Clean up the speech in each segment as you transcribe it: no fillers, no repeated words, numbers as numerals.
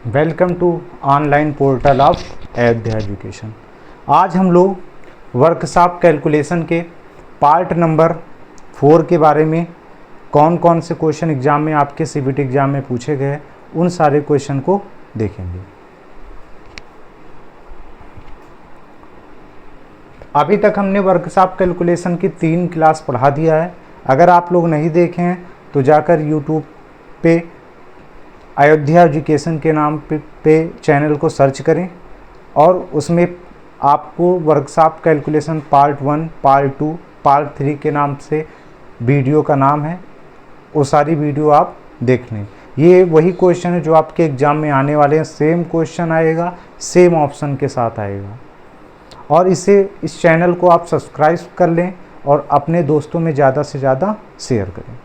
Welcome to online portal of Ayodhya education. आज हम लोग वर्कशॉप कैलकुलेशन के पार्ट नंबर 4 के बारे में कौन कौन से क्वेश्चन एग्जाम में आपके सीबीटी एग्जाम में पूछे गए उन सारे क्वेश्चन को देखेंगे। अभी तक हमने वर्कशॉप कैलकुलेशन की 3 क्लास पढ़ा दिया है। अगर आप लोग नहीं देखे हैं तो जाकर यूट्यूब पे अयोध्या एजुकेशन के नाम पे चैनल को सर्च करें और उसमें आपको workshop calculation part 1, part 2, part 3 के नाम से वीडियो का नाम है। वो सारी वीडियो आप देख लें। ये वही क्वेश्चन है जो आपके एग्ज़ाम में आने वाले हैं। सेम क्वेश्चन आएगा, सेम ऑप्शन के साथ आएगा। और इस चैनल को आप सब्सक्राइब कर लें और अपने दोस्तों में ज़्यादा से ज़्यादा शेयर करें।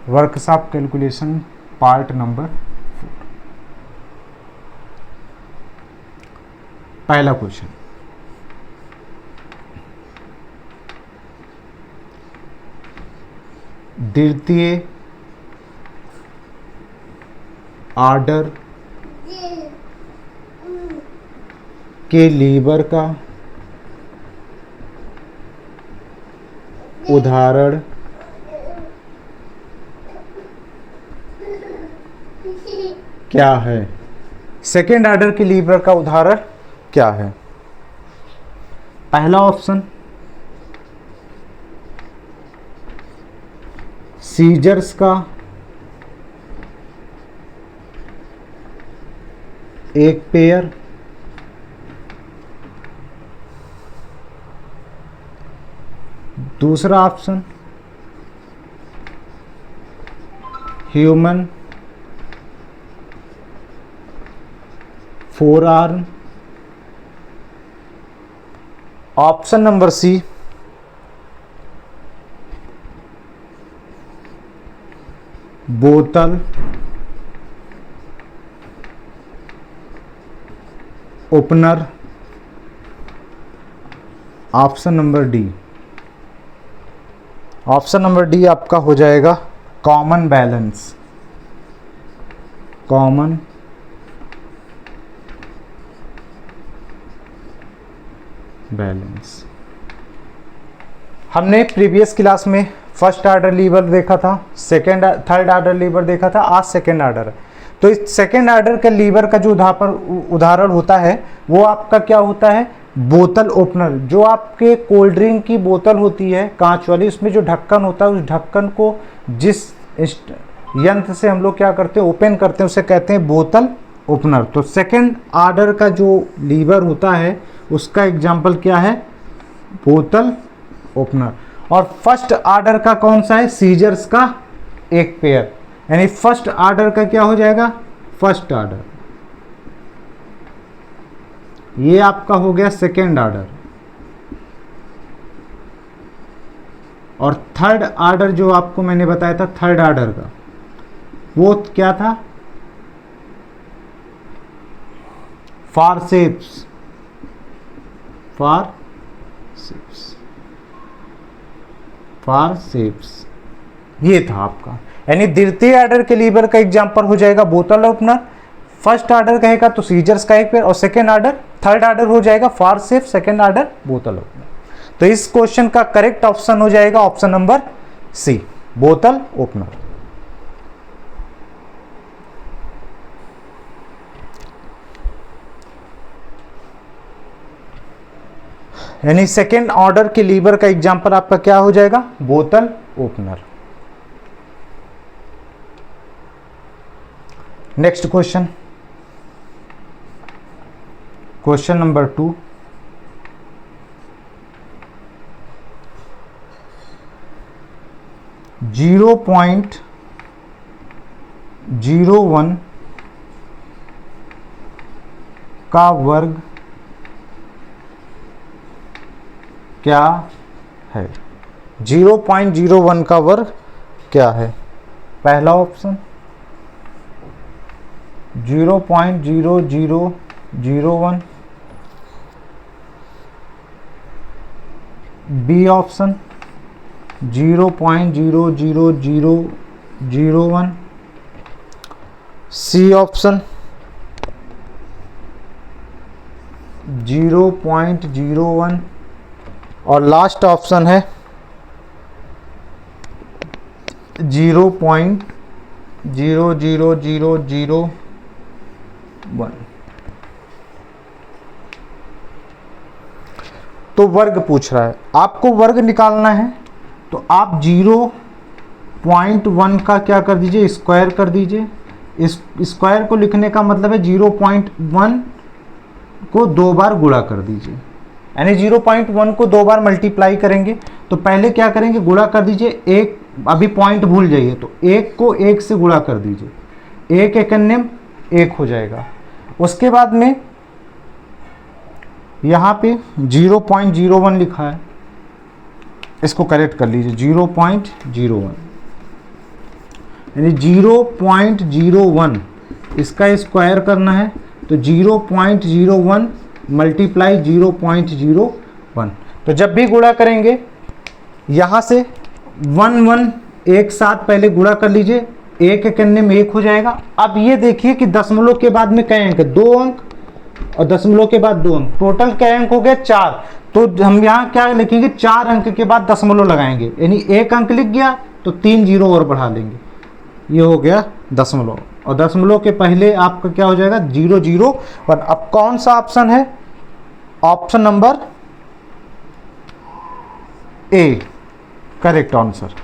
Workshop calculation part number 4। पहला क्वेश्चन, द्वितीय ऑर्डर के लीवर का उदाहरण क्या है? सेकेंड ऑर्डर के लीवर का उदाहरण क्या है? पहला ऑप्शन सीजर्स का एक पेयर, दूसरा option human forearm, option number C बोतल opener, option number D. Option number D आपका हो जाएगा कॉमन बैलेंस। Common balance. हमने प्रीवियस क्लास में फर्स्ट ऑर्डर लीवर देखा था, थर्ड ऑर्डर लीवर देखा था, आज सेकेंड ऑर्डर। तो इस सेकेंड ऑर्डर के लीवर का जो उदाहरण होता है वो आपका क्या होता है? बोतल ओपनर। जो आपके कोल्ड ड्रिंक की बोतल होती है कांच वाली, उसमें जो ढक्कन होता है, उस ढक्कन को जिस यंत्र से हम लोग क्या करते हैं, ओपन करते हैं, उसे कहते हैं बोतल ओपनर। तो सेकेंड ऑर्डर का जो लीवर होता है उसका एग्जाम्पल क्या है? बोतल ओपनर। और फर्स्ट ऑर्डर का कौन सा है? सीजर्स का एक पेयर। यानी फर्स्ट ऑर्डर का क्या हो जाएगा? First order. ये आपका हो गया सेकेंड ऑर्डर। और थर्ड ऑर्डर जो आपको मैंने बताया था, थर्ड ऑर्डर का वो क्या था? फॉरसेप्स। फॉरसेप्स ये था आपका। यानी द्वितीय ऑर्डर के लीवर का एग्जांपल हो जाएगा बोतल ओपनर, फर्स्ट ऑर्डर कहेगा तो सीजर्स का एक पेयर, और सेकेंड ऑर्डर थर्ड ऑर्डर हो जाएगा फॉरसेप्स, सेकेंड ऑर्डर बोतल ओपनर। तो इस क्वेश्चन का करेक्ट ऑप्शन हो जाएगा ऑप्शन नंबर सी, बोतल ओपनर। यानी सेकेंड ऑर्डर के लीवर का एग्जांपल आपका क्या हो जाएगा? बोतल opener. Next question, question number 2। .01 का वर्ग क्या है? 0.01 का वर्ग क्या है? पहला option 0.0001, B option 0.00001, C option 0.01 और लास्ट ऑप्शन है 0.00001। तो वर्ग पूछ रहा है, आपको वर्ग निकालना है तो आप 0.1 का क्या कर दीजिए, स्क्वायर कर दीजिए। इस स्क्वायर को लिखने का मतलब है 0.1 को 2 बार गुणा कर दीजिए, यानी 0.1 को 2 बार मल्टीप्लाई करेंगे। तो पहले क्या करेंगे, गुणा कर दीजिए, एक अभी पॉइंट भूल जाइए, तो एक को एक से गुणा कर दीजिए, एक एकन्यम एक हो जाएगा। उसके बाद में यहाँ पे 0.01 लिखा है, इसको करेक्ट कर लीजिए, 0.01 यानी 0.01 इसका स्क्वायर करना है, तो 0.01 मल्टीप्लाई 0.01। तो जब भी गुणा करेंगे यहाँ से 1 एक साथ पहले गुणा कर लीजिए, एक एकन्य में एक हो जाएगा। अब ये देखिए कि दशमलव के बाद में कई अंक, 2 अंक, और दशमलव के बाद 2 अंक, टोटल क्या अंक हो गए, 4। तो हम यहाँ क्या लिखेंगे, 4 अंक के बाद दशमलव लगाएंगे, यानी 1 अंक लिख गया तो 3 जीरो और बढ़ा लेंगे, ये हो गया दशमलव। और दशमलव के पहले आपका क्या हो जाएगा, 001। अब कौन सा ऑप्शन है, option number A correct answer.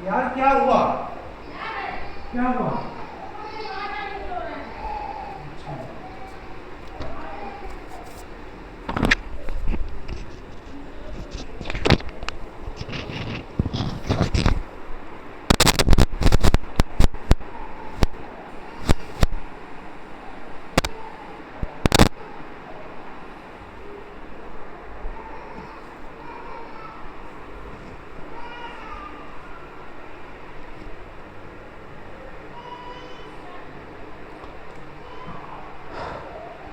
यार क्या हुआ, क्या हुआ?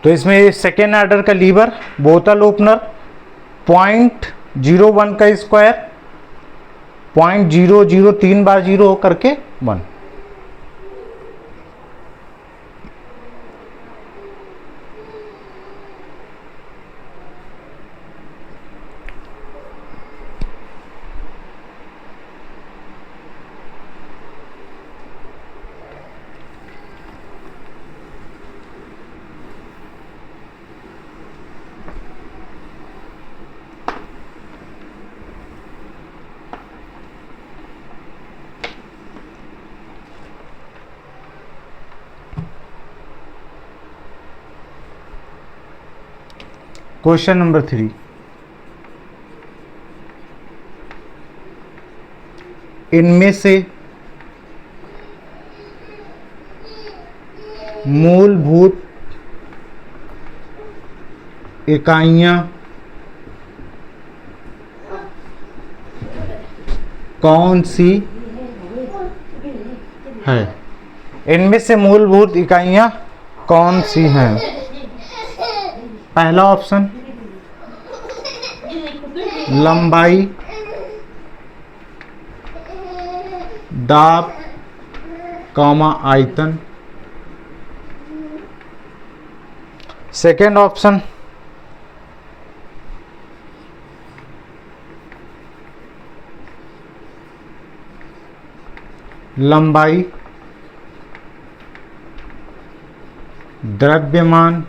तो इसमें सेकेंड ऑर्डर का लीवर, बोतल ओपनर, 0.01 का स्क्वायर, 0.003 बार 0 करके 1। क्वेश्चन नंबर 3, इनमें से मूलभूत इकाइयां कौन सी है? इनमें से मूलभूत इकाइयां कौन सी हैं? पहला ऑप्शन लंबाई, दाब, आयतन। सेकेंड ऑप्शन लंबाई, द्रव्यमान,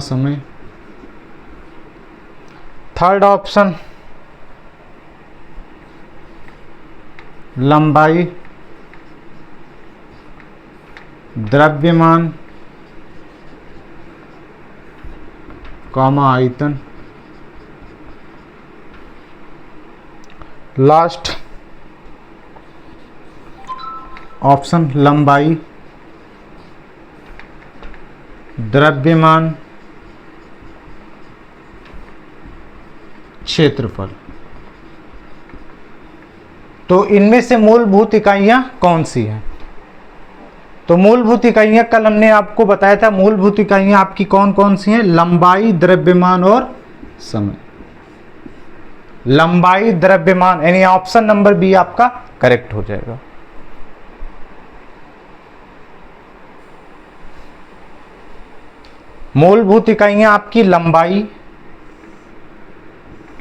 समय। थर्ड ऑप्शन लंबाई, द्रव्यमान, आयतन। लास्ट ऑप्शन लंबाई, द्रव्यमान क्षेत्रफल। तो इनमें से मूलभूत इकाइयां कौन सी हैं? तो मूलभूत इकाइयां कल हमने आपको बताया था, मूलभूत इकाइयां आपकी कौन कौन सी हैं? लंबाई, द्रव्यमान और समय। लंबाई, द्रव्यमान, यानी ऑप्शन नंबर बी आपका करेक्ट हो जाएगा। मूलभूत इकाइयां आपकी लंबाई,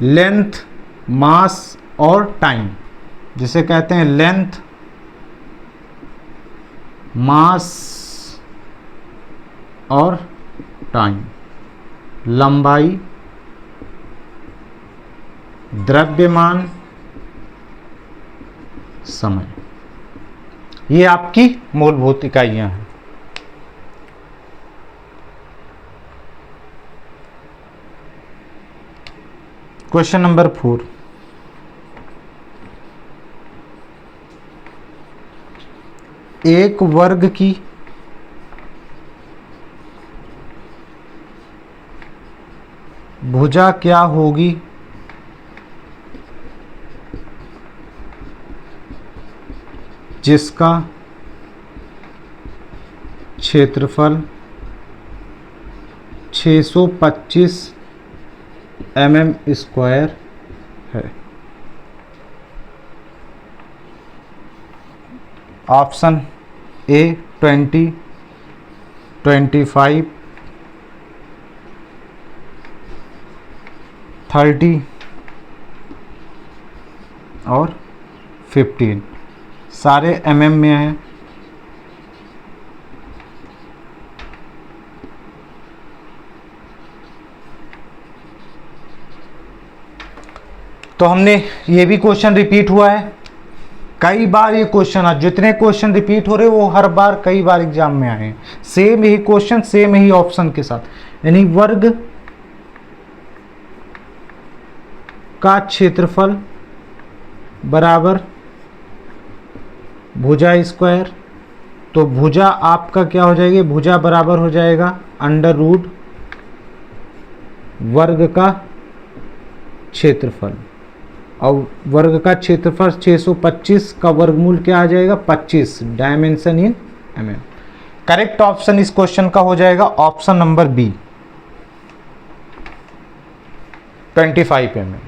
लेंथ, मास और टाइम, जिसे कहते हैं लेंथ, मास और टाइम। लंबाई, द्रव्यमान, समय, ये आपकी मूलभूत इकाइयां हैं। क्वेश्चन नंबर 4, एक वर्ग की भुजा क्या होगी जिसका क्षेत्रफल 625 mm² है? ऑप्शन ए 20, 25, 30 और 15, सारे mm में हैं। तो हमने ये भी क्वेश्चन रिपीट हुआ है कई बार। ये क्वेश्चन, जितने क्वेश्चन रिपीट हो रहे वो हर बार कई बार एग्जाम में आए हैं, सेम ही क्वेश्चन, सेम ही ऑप्शन के साथ। यानी वर्ग का क्षेत्रफल बराबर भुजा स्क्वायर। तो भुजा आपका क्या हो जाएगी? भुजा बराबर हो जाएगा अंडर रूट वर्ग का क्षेत्रफल, और वर्ग का क्षेत्रफल 625 का वर्गमूल क्या आ जाएगा? 25, dimension in mm। Correct option इस क्वेश्चन का हो जाएगा option number B, 25 mm।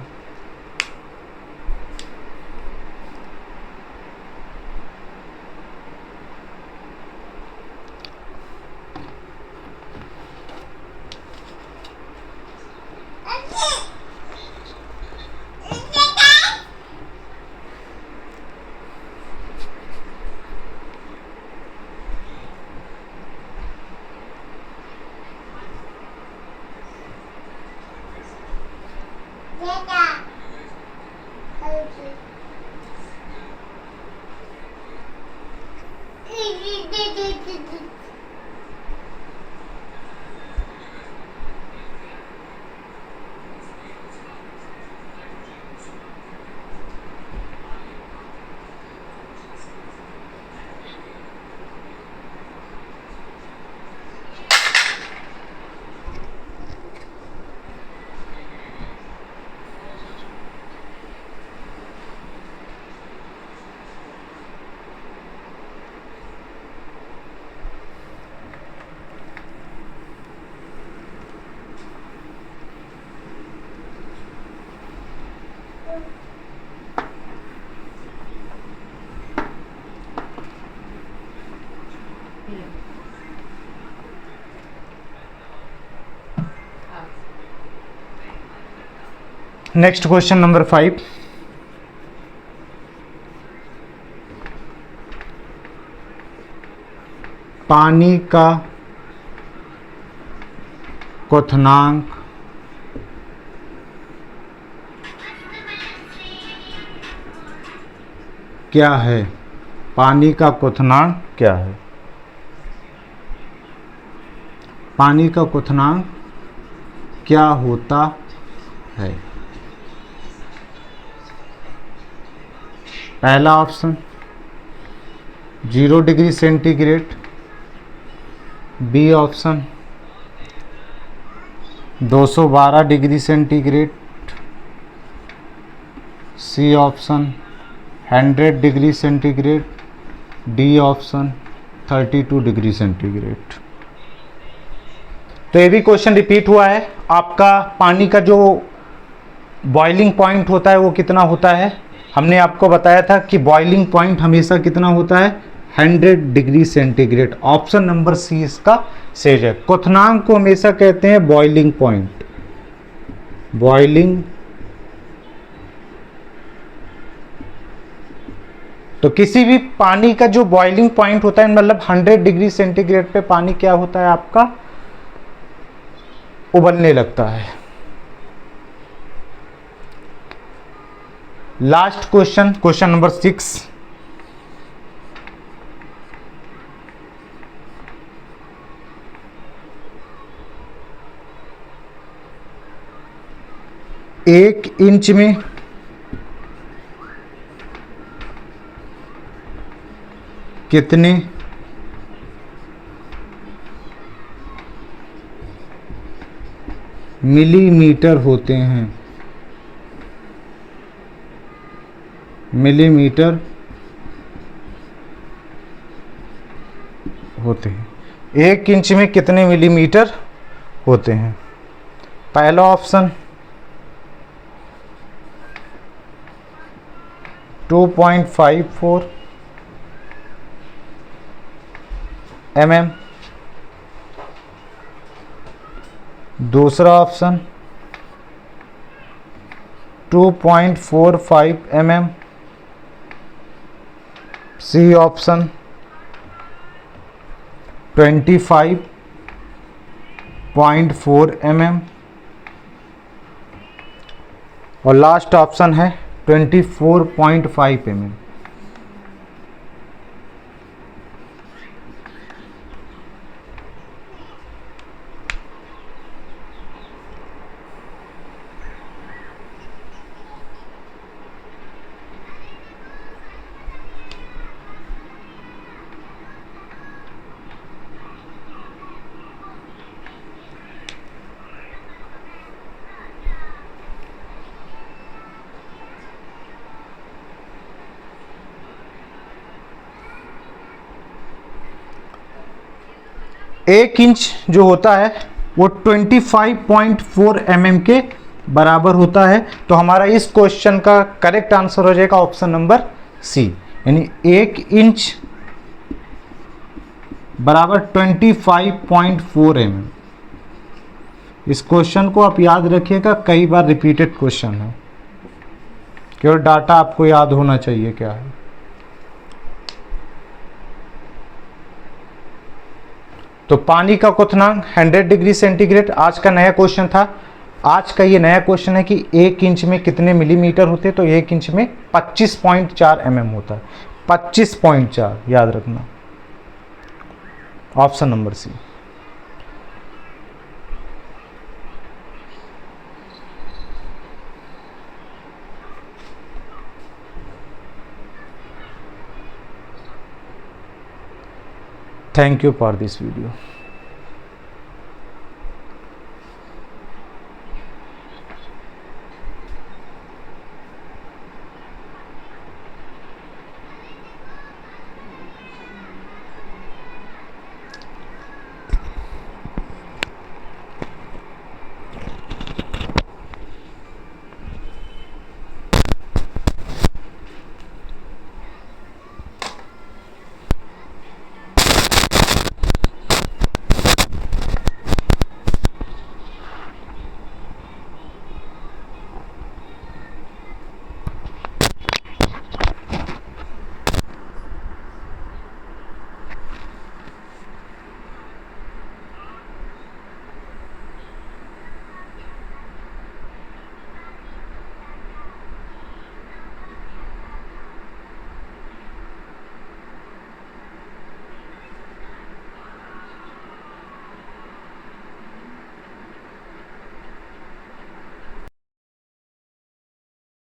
Next question number 5, पानी का क्वथनांक क्या है? पानी का क्वथनांक क्या है? पानी का क्वथनांक क्या होता है? पहला option 0 degree centigrade, B option 212 degree centigrade, C option. 100 degree centigrade, D option. 32 degree centigrade. तो ये भी क्वेश्चन रिपीट हुआ है। आपका पानी का जो बॉइलिंग पॉइंट होता है वो कितना होता है? हमने आपको बताया था कि बॉइलिंग पॉइंट हमेशा कितना होता है? 100 degree centigrade. Option number C इसका सही है। क्वथनांक को हमेशा कहते हैं बॉइलिंग पॉइंट। बॉइलिंग, तो किसी भी पानी का जो बॉइलिंग पॉइंट होता है, मतलब 100 डिग्री सेंटीग्रेड पे पानी क्या होता है आपका? उबलने लगता है। Last question, question number 6। एक इंच में कितने मिलीमीटर होते हैं? मिलीमीटर होते हैं। एक इंच में कितने मिलीमीटर होते हैं? पहला ऑप्शन 2.54 mm। दूसरा option 2.45 mm। C option 25.4 mm। और लास्ट ऑप्शन है 24.5 mm। एक इंच जो होता है वो 25.4 mm के बराबर होता है। तो हमारा इस क्वेश्चन का करेक्ट आंसर हो जाएगा ऑप्शन नंबर सी, यानी एक इंच बराबर 25.4 mm। इस क्वेश्चन को आप याद रखिएगा, कई बार रिपीटेड क्वेश्चन है, केवल डाटा आपको याद होना चाहिए क्या है। तो पानी का क्वथनांक 100 डिग्री सेंटीग्रेड आज का नया क्वेश्चन था। आज का ये नया क्वेश्चन है कि एक इंच में कितने मिलीमीटर होते हैं? तो एक इंच में 25.4 mm होता है। 25.4 याद रखना, option number C. Thank you for this video.